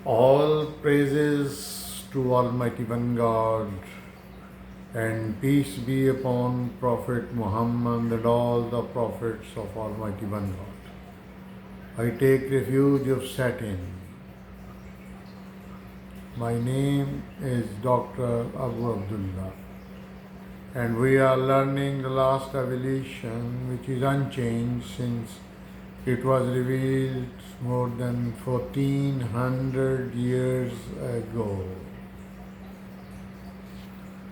All praises to Almighty One God, and peace be upon Prophet Muhammad and all the prophets of Almighty One God. I take refuge of satin. My name is Dr. Abu Abdullah, and we are learning the last revelation, which is unchanged since it was revealed more than 1400 years ago.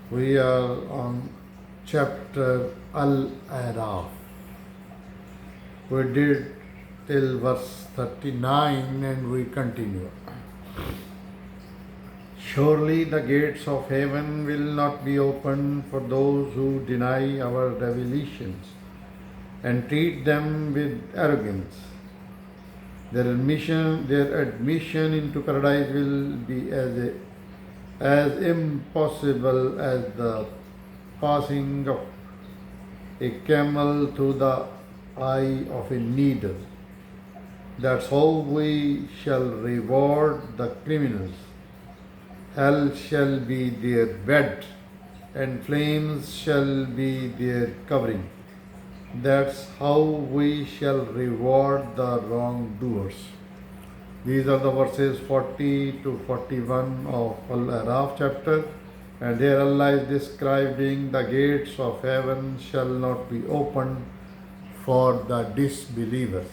We are on chapter AlAraf. We did till verse 39 and we continue. Surely the gates of heaven will not be opened for those who deny our revelations and treat them with arrogance. Their admission into paradise will be as impossible as the passing of a camel through the eye of a needle. That's how we shall reward the criminals. Hell shall be their bed, and flames shall be their covering. That's how we shall reward the wrongdoers. These are the verses 40 to 41 of AlAraf chapter, and here Allah is describing the gates of heaven shall not be opened for the disbelievers.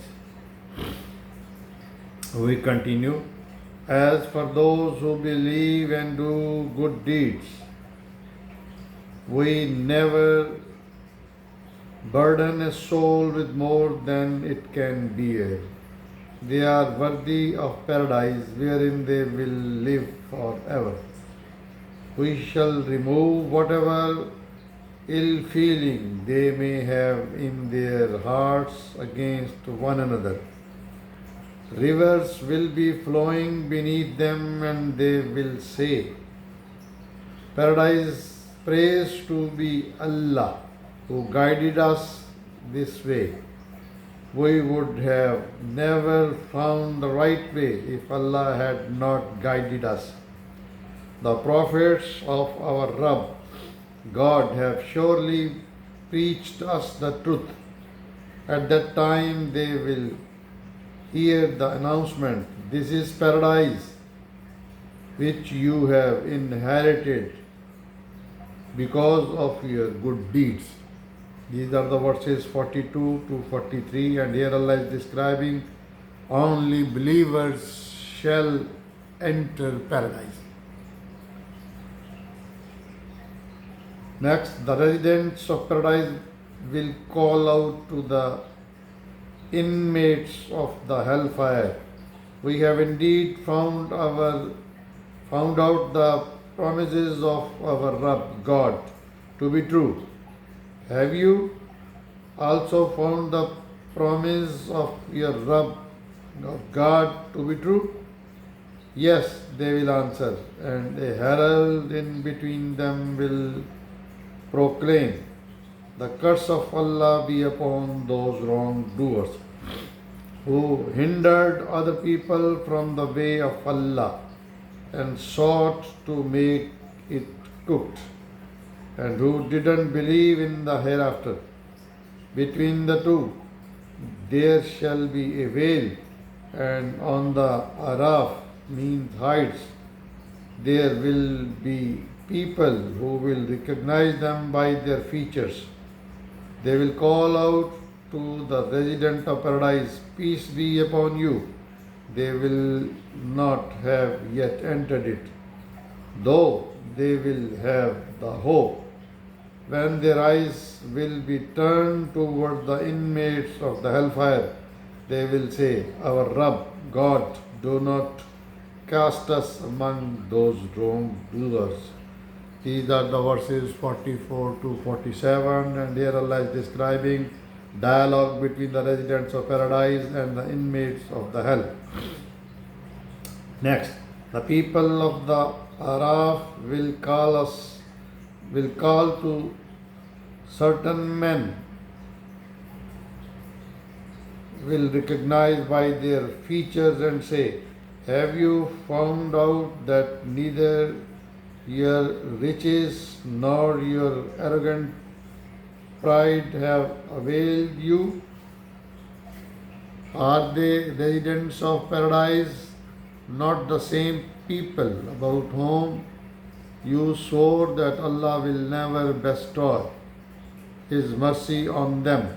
We continue. As for those who believe and do good deeds, we never burden a soul with more than it can bear. They are worthy of paradise wherein they will live forever. We shall remove whatever ill feeling they may have in their hearts against one another. Rivers will be flowing beneath them, and they will say, Paradise, praise to be Allah who guided us this way. We would have never found the right way if Allah had not guided us. The prophets of our Rabb, God, have surely preached us the truth. At that time they will hear the announcement, This is paradise which you have inherited because of your good deeds. These are the verses 42 to 43, and here Allah is describing only believers shall enter paradise. Next, the residents of paradise will call out to the inmates of the hellfire, We have indeed found out the promises of our Rabb, God, to be true. Have you also found the promise of your Rabb, God, to be true? Yes, they will answer, and a herald in between them will proclaim, The curse of Allah be upon those wrongdoers who hindered other people from the way of Allah and sought to make it cooked, and who didn't believe in the hereafter. Between the two there shall be a veil, and on the Araf means heights there will be people who will recognize them by their features. They will call out to the resident of paradise, Peace be upon you. They will not have yet entered it, though they will have the hope. When their eyes will be turned toward the inmates of the hellfire, they will say, Our Rabb, God, do not cast us among those wrongdoers. These are the verses 44 to 47, and here Allah is describing dialogue between the residents of paradise and the inmates of the hell. Next, the people of the Araf will call to certain men, will recognize by their features and say, Have you found out that neither your riches nor your arrogant pride have availed you? Are they residents of paradise, not the same people about whom you swore that Allah will never bestow His mercy on them?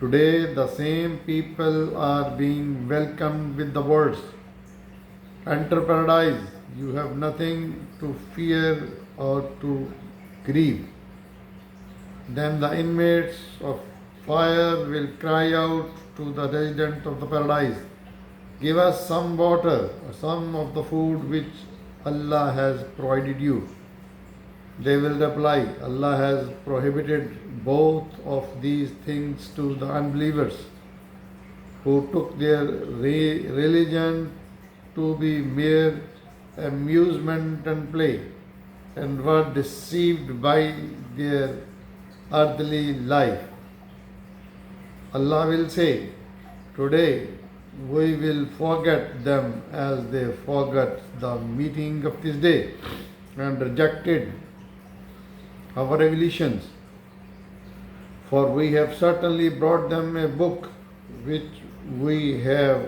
Today, the same people are being welcomed with the words, "Enter paradise, you have nothing to fear or to grieve." Then the inmates of fire will cry out to the resident of the paradise, "Give us some water, or some of the food which Allah has provided you." They will reply, "Allah has prohibited both of these things to the unbelievers who took their religion to be mere amusement and play and were deceived by their earthly life." Allah will say, "Today we will forget them as they forgot the meeting of this day and rejected our revelations. For we have certainly brought them a book which we have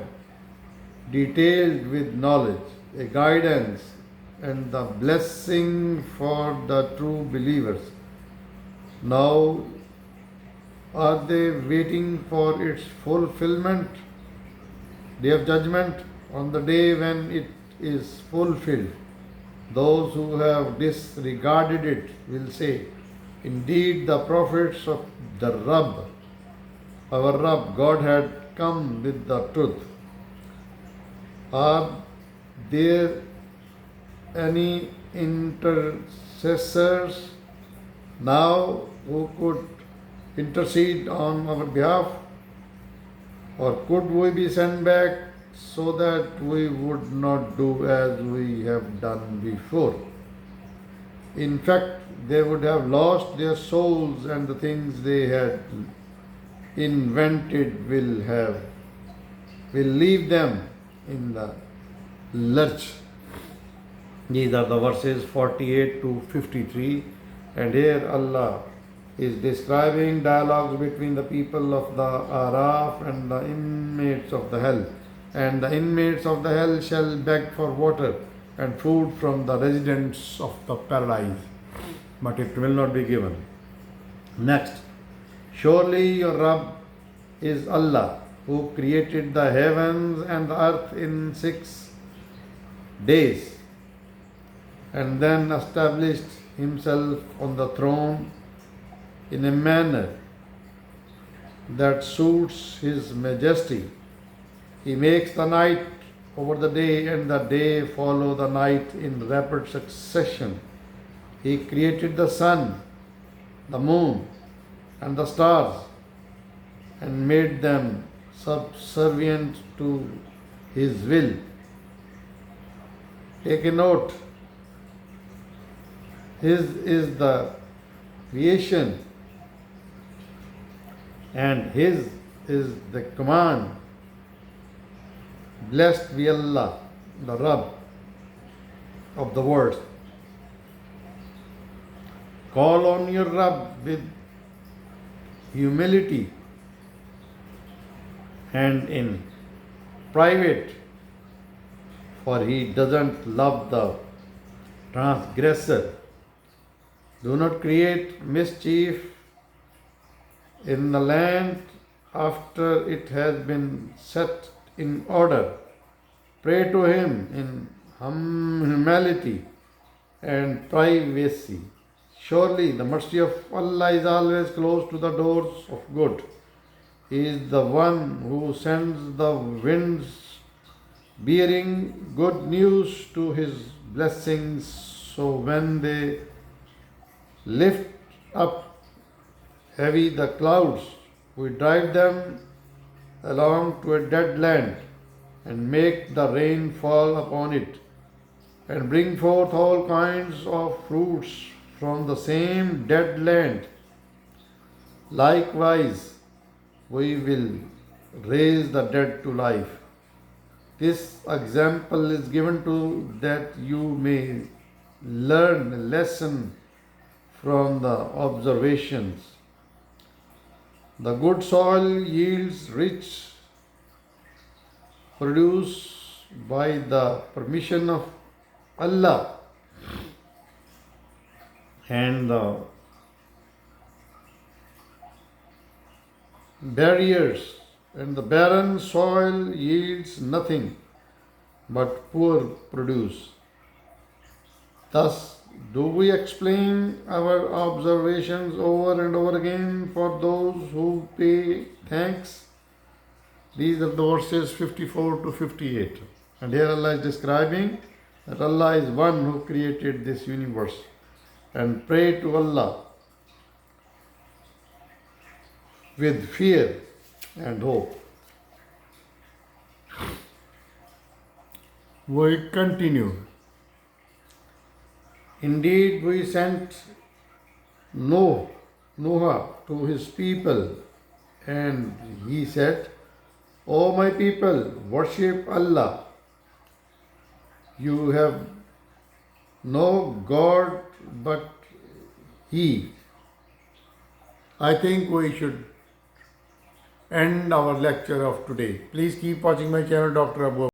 detailed with knowledge, a guidance and the blessing for the true believers. Now are they waiting for its fulfillment, day of judgment, on the day when it is fulfilled? Those who have disregarded it will say, Indeed, the prophets of the Rabb, our Rabb, God had come with the truth. Are there any intercessors now who could intercede on our behalf? Or could we be sent back so that we would not do as we have done before? In fact, they would have lost their souls, and the things they had invented will leave them in the lurch. These are the verses 48 to 53, and here Allah is describing dialogues between the people of the AlAraf and the inmates of the hell. And the inmates of the hell shall beg for water and food from the residents of the paradise, but it will not be given. Next, surely your Rabb is Allah, who created the heavens and the earth in 6 days, and then established Himself on the throne in a manner that suits His majesty. He makes the night over the day and the day follow the night in rapid succession. He created the sun, the moon, and the stars and made them subservient to His will. Take a note. His is the creation and His is the command. Blessed be Allah, the Rabb of the world. Call on your Rabb with humility and in private, for He doesn't love the transgressor. Do not create mischief in the land after it has been set in order. Pray to Him in humility and privacy. Surely the mercy of Allah is always close to the doors of good. He is the one who sends the winds bearing good news to His blessings, so when they lift up heavy the clouds, we drive them along to a dead land and make the rain fall upon it and bring forth all kinds of fruits from the same dead land. Likewise, we will raise the dead to life. This example is given to that you may learn a lesson from the observations. The good soil yields rich produce by the permission of Allah, and the barriers and the barren soil yields nothing but poor produce. Thus, do we explain our observations over and over again for those who pay thanks? These are the verses 54 to 58. And here Allah is describing that Allah is one who created this universe. And pray to Allah with fear and hope. We continue. Indeed, we sent Noah to his people, and he said, O my people, worship Allah. You have no God but He. I think we should end our lecture of today. Please keep watching my channel, Dr. Abu.